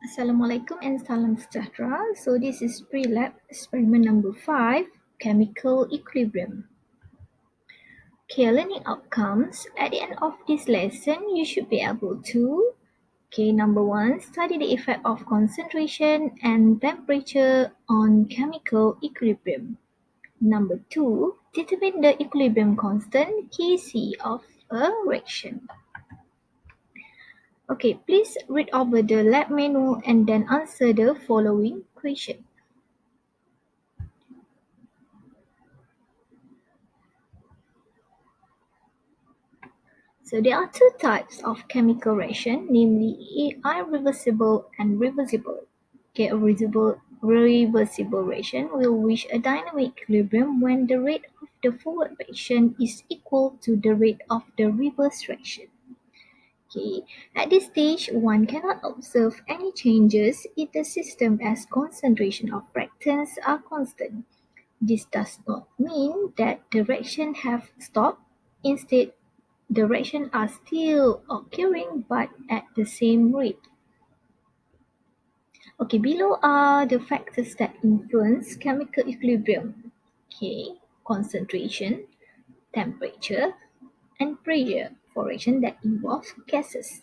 Assalamualaikum and salam sejahtera. So this is pre-lab experiment number 5, chemical equilibrium. Okay, learning outcomes. At the end of this lesson, you should be able to number 1, study the effect of concentration and temperature on chemical equilibrium. Number 2, determine the equilibrium constant Kc of a reaction. Okay, please read over the lab manual and then answer the following question. So there are two types of chemical reaction, namely irreversible and reversible. Okay, a reversible reaction will reach a dynamic equilibrium when the rate of the forward reaction is equal to the rate of the reverse reaction. Okay, at this stage, one cannot observe any changes in the system as concentration of reactants are constant. This does not mean that the reaction have stopped. Instead, the reactions are still occurring but at the same rate. Okay, below are the factors that influence chemical equilibrium. Okay, concentration, temperature, and pressure for reactions that involve gases.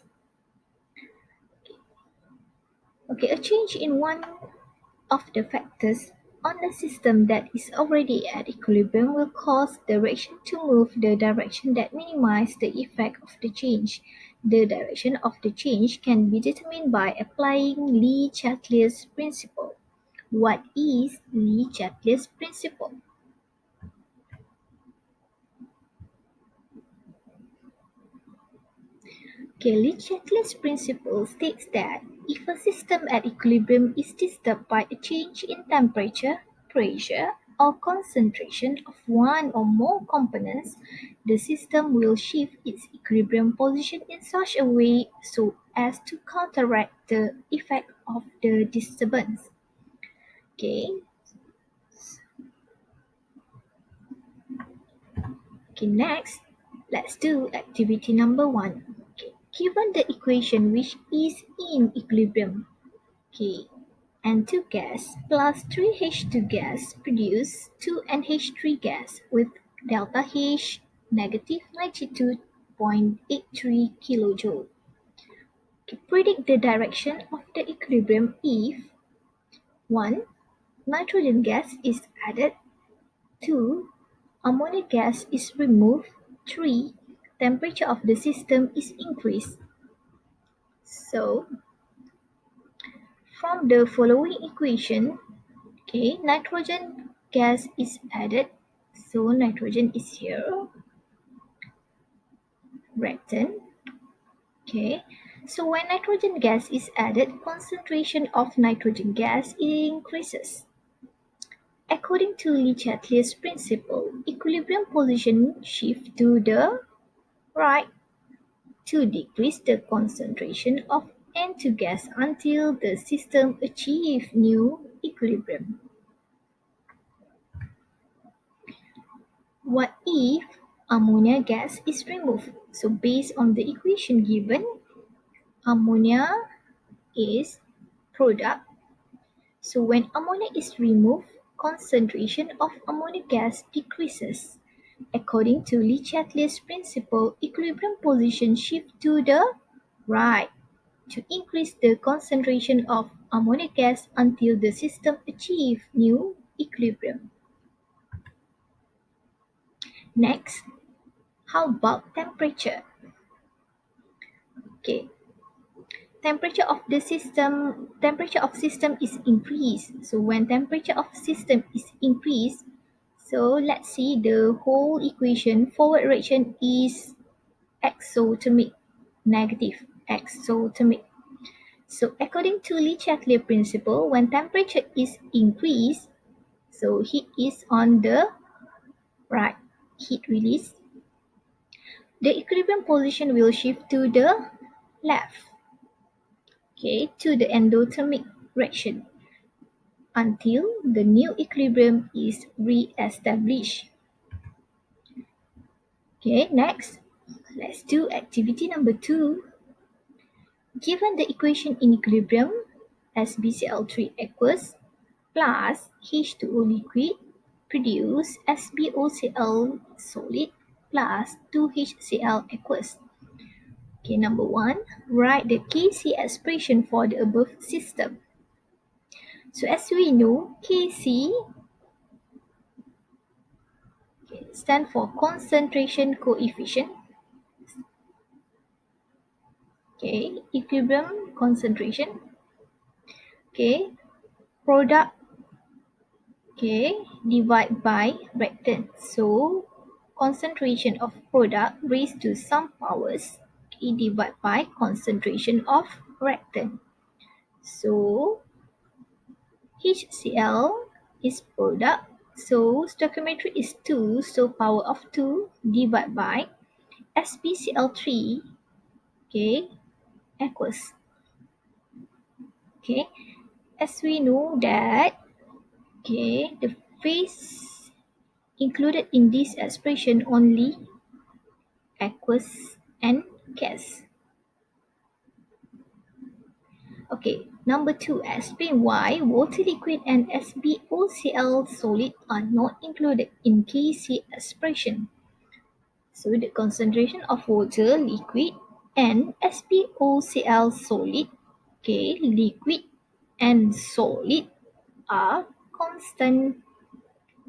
Okay, a change in one of the factors on a system that is already at equilibrium will cause the reaction to move the direction that minimizes the effect of the change. The direction of the change can be determined by applying Lee-Chatelier's principle. What is Lee-Chatelier's principle? Lee-Chatelier's principle states that if a system at equilibrium is disturbed by a change in temperature, pressure, or concentration of one or more components, the system will shift its equilibrium position in such a way so as to counteract the effect of the disturbance. Okay. Next, let's do activity number 1. Given the equation which is in equilibrium, N2 gas plus 3H2 gas produce 2NH3 gas with delta H negative 92.83 kilojoule. Predict the direction of the equilibrium if 1. Nitrogen gas is added, 2. Ammonia gas is removed, 3. Temperature of the system is increased. So, from the following equation, nitrogen gas is added, so nitrogen is here, reactant. So when nitrogen gas is added, concentration of nitrogen gas increases. According to Le-Chatelier's principle, equilibrium position shift to the right to decrease the concentration of N2 gas until the system achieves new equilibrium. What if ammonia gas is removed? So based on the equation given, ammonia is product. So when ammonia is removed, concentration of ammonia gas decreases. According to Le-Chatelier's principle, equilibrium position shift to the right to increase the concentration of ammonia gas until the system achieves new equilibrium. Next, how about temperature? Temperature of system is increased. So when temperature of system is increased, so let's see the whole equation. Forward reaction is exothermic, negative exothermic. So according to Le-Chatelier principle, when temperature is increased, so heat is on the right, heat release, the equilibrium position will shift to the left, to the endothermic reaction until the new equilibrium is re-established. Next, let's do activity number 2. Given the equation in equilibrium, SbCl3 aqueous plus H2O liquid produce SbOCl solid plus 2HCl aqueous. Okay, number 1, write the Kc expression for the above system. So as we know, Kc stand for concentration coefficient. Okay, equilibrium concentration. Okay, product. Okay, divide by reactant. So concentration of product raised to some powers. Okay, divide by concentration of reactant. So HCl is product. So stoichiometry is 2. So power of 2 divide by SbCl3. Okay, aqueous. Okay, as we know that, okay, the phase included in this expression only aqueous and gas. Okay, number 2, explain why water liquid and SbOCl solid are not included in Kc expression. So the concentration of water liquid and SbOCl solid, okay, liquid and solid are constant.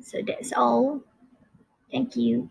So that's all. Thank you.